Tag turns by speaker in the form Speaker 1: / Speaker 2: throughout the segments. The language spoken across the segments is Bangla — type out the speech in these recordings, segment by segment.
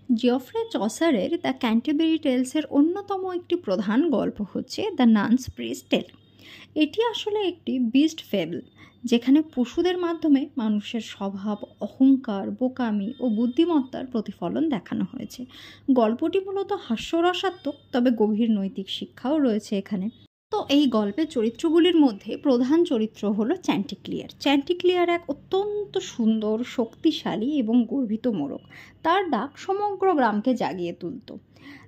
Speaker 1: জিওফ্রে চসারের দ্য ক্যান্টারবেরি টেলসের অন্যতম একটি প্রধান গল্প হচ্ছে দ্য নানস প্রিস্ট টেল। এটি আসলে একটি বিস্ট ফেবল, যেখানে পশুদের মাধ্যমে মানুষের স্বভাব, অহংকার, বোকামি ও বুদ্ধিমত্তার প্রতিফলন দেখানো হয়েছে। গল্পটি মূলত হাস্যরসাত্মক, তবে গভীর নৈতিক শিক্ষাও রয়েছে এখানে। তো এই গল্পের চরিত্রগুলির মধ্যে প্রধান চরিত্র হলো চ্যান্টিক্লিয়ার। চ্যান্টিক্লিয়ার এক অত্যন্ত সুন্দর, শক্তিশালী এবং গর্বিত মোরগ। তার ডাক সমগ্র গ্রামকে জাগিয়ে তুলত।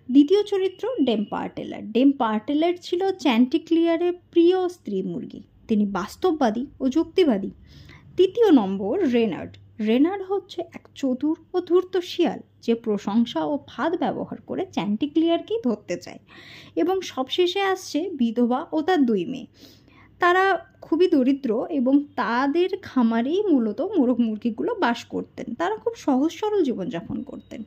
Speaker 1: দ্বিতীয় চরিত্র ডেম পার্টেলার। ডেম পার্টেলার ছিল চ্যান্টিক্লিয়ারের প্রিয় স্ত্রী মুরগি। তিনি বাস্তববাদী ও যুক্তিবাদী। তৃতীয় নম্বর রেনার্ড। রেনার্ড হচ্ছে এক চতুর ও ধূর্ত শিয়াল, যে প্রশংসা ও ফাঁদ ব্যবহার করে চ্যান্টিক্লিয়ারকেই ধরতে চায়। এবং সবশেষে আসছে বিধবা ও তার দুই মেয়ে। তারা খুবই দরিদ্র এবং তাদের খামারেই মূলত মোরগ মুরগিগুলো বাস করতেন। তারা খুব সহজ সরল জীবনযাপন করতেন।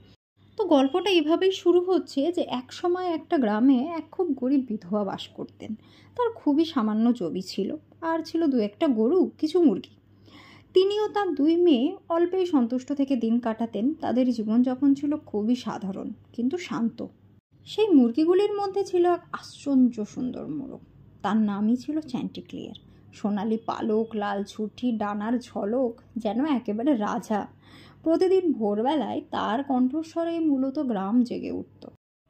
Speaker 1: তো গল্পটা এভাবেই শুরু হচ্ছে যে এক সময় একটা গ্রামে এক খুব গরিব বিধবা বাস করতেন। তার খুবই সামান্য জমি ছিল, আর ছিল দু একটা গরু, কিছু মুরগি। তিনিও তার দুই মেয়ে অল্পেই সন্তুষ্ট থেকে দিন কাটাতেন। তাদের জীবনযাপন ছিল খুবই সাধারণ কিন্তু শান্ত। সেই মুরগিগুলির মধ্যে ছিল এক আশ্চর্য সুন্দর মোরগ। তার নামই ছিল চ্যান্টিক্লিয়ার। সোনালি পালক, লাল ছুটি, ডানার ঝলক, যেন একেবারে রাজা। প্রতিদিন ভোরবেলায় তার কণ্ঠস্বরে মূলত গ্রাম জেগে উঠত।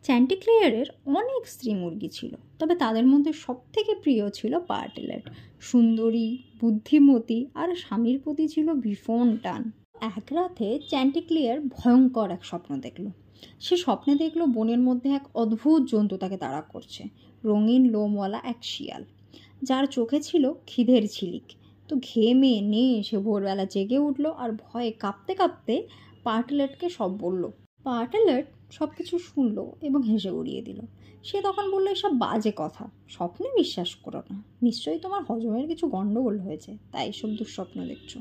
Speaker 1: চ্যান্টিক্লিয়ারের অনেক স্ত্রী মুরগি ছিল, তবে তাদের মধ্যে সবথেকে প্রিয় ছিল পার্টেলেট। সুন্দরী, বুদ্ধিমতী আর স্বামীর প্রতি ছিল ভীষণ টান। এক রাতে চ্যান্টিক্লিয়ার ভয়ঙ্কর এক স্বপ্ন দেখল। সে স্বপ্নে দেখল বনের মধ্যে এক অদ্ভুত জন্তু তাকে তাড়া করছে। রঙিন লোমওয়ালা এক শিয়াল, যার চোখে ছিল খিদের ঝিলিক। তো ঘেমে নিয়ে সে ভোরবেলা জেগে উঠল আর ভয়ে কাঁপতে কাঁপতে পার্টেলেটকে সব বলল। পার্টেলেট সব কিছু শুনল এবং হেসে উড়িয়ে দিল। সে তখন বলল, এসব বাজে কথা, স্বপ্নে বিশ্বাস করো না। নিশ্চয়ই তোমার হজমের কিছু গণ্ডগোল হয়েছে, তাই এসব দুঃস্বপ্ন দেখছো।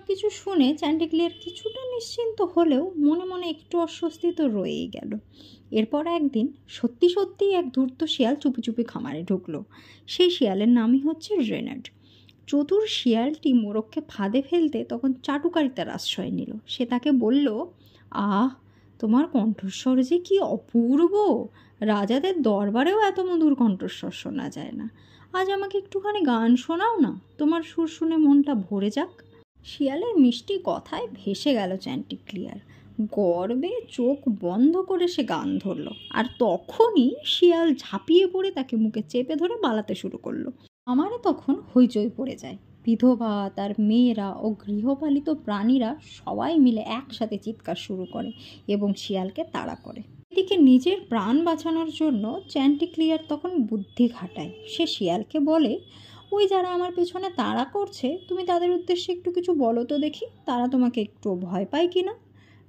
Speaker 1: কিছু শুনে চ্যান্টিক্লিয়ার কিছুটা নিশ্চিন্ত হলেও মনে মনে একটু অস্বস্তি তো রয়েই গেল। এরপর একদিন সত্যি সত্যিই এক ধূর্ত শিয়াল চুপি চুপি খামারে ঢুকলো। সেই শিয়ালের নামই হচ্ছে রেনার্ড। চতুর শিয়ালটি মোরগকে ফাঁদে ফেলতে তখন চাটুকারিতার আশ্রয় নিল। সে তাকে বলল, আহ, তোমার কণ্ঠস্বর যে কি অপূর্ব! রাজাদের দরবারেও এত মধুর কণ্ঠস্বর শোনা যায় না। আজ আমাকে একটুখানি গান শোনাও না, তোমার সুর শুনে মনটা ভরে যাক। শিয়ালের মিষ্টি কথায় ভেসে গেল চ্যান্টিক্লিয়ার। গর্বে চোখ বন্ধ করে সে গান ধরল, আর তখনই শিয়াল ঝাঁপিয়ে পড়ে তাকে মুখে চেপে ধরে পালাতে শুরু করলো। আমারে তখন হইচই পড়ে যায়। বিধবা, তার মেয়েরা ও গৃহপালিত প্রাণীরা সবাই মিলে একসাথে চিৎকার শুরু করে এবং শিয়ালকে তাড়া করে। এদিকে নিজের প্রাণ বাঁচানোর জন্য চ্যান্টিক্লিয়ার তখন বুদ্ধি খাটায়। সে শিয়ালকে বলে, ওই যারা আমার পেছনে তাড়া করছে, তুমি তাদের উদ্দেশ্যে একটু কিছু বলো তো দেখি, তারা তোমাকে একটু ভয় পায় কিনা।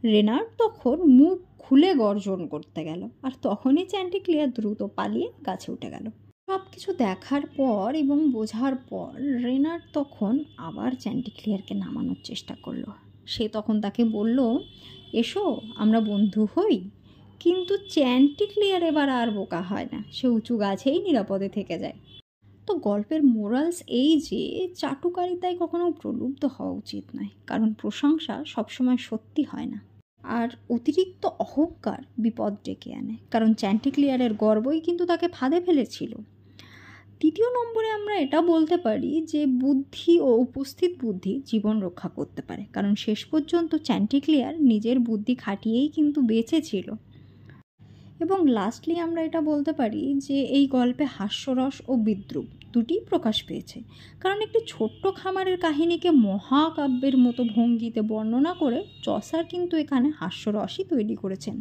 Speaker 1: রেনার্ড তখন মুখ খুলে গর্জন করতে গেল, আর তখনই চ্যান্টিক্লিয়ার দ্রুত পালিয়ে গাছে উঠে গেল। সব কিছু দেখার পর এবং বোঝার পর রেনার্ড তখন আবার চ্যান্টিক্লিয়ারকে নামানোর চেষ্টা করলো। সে তখন তাকে বলল, এসো আমরা বন্ধু হই। কিন্তু চ্যান্টিক্লিয়ার এবার আর বোকা হয় না, সে উঁচু গাছেই নিরাপদে থেকে যায়। তো গল্পের মোরালস এই যে চাটুকারিতায় কখনো প্রলুব্ধ হওয়া উচিত নয়, কারণ প্রশংসা সবসময় সত্যি হয় না। আর অতিরিক্ত অহংকার বিপদ ডেকে আনে, কারণ চ্যান্টিক্লিয়ারের গর্বই কিন্তু তাকে ফাঁদে ফেলেছিল। তৃতীয় নম্বরে আমরা এটা বলতে পারি যে বুদ্ধি ও উপস্থিত বুদ্ধি জীবন রক্ষা করতে পারে, কারণ শেষ পর্যন্ত চ্যান্টিক্লিয়ার নিজের বুদ্ধি খাটিয়েই কিন্তু বেঁচেছিল। এবং লাস্টলি আমরা এটা বলতে পারি যে এই গল্পে হাস্যরস ও বিদ্রূপ দুটিই প্রকাশ পেয়েছে, কারণ একটি ছোট্ট খামারের কাহিনীকে মহাকাব্যের মতো ভঙ্গিতে বর্ণনা করে চসার কিন্তু এখানে হাস্যরসই তৈরি করেছেন।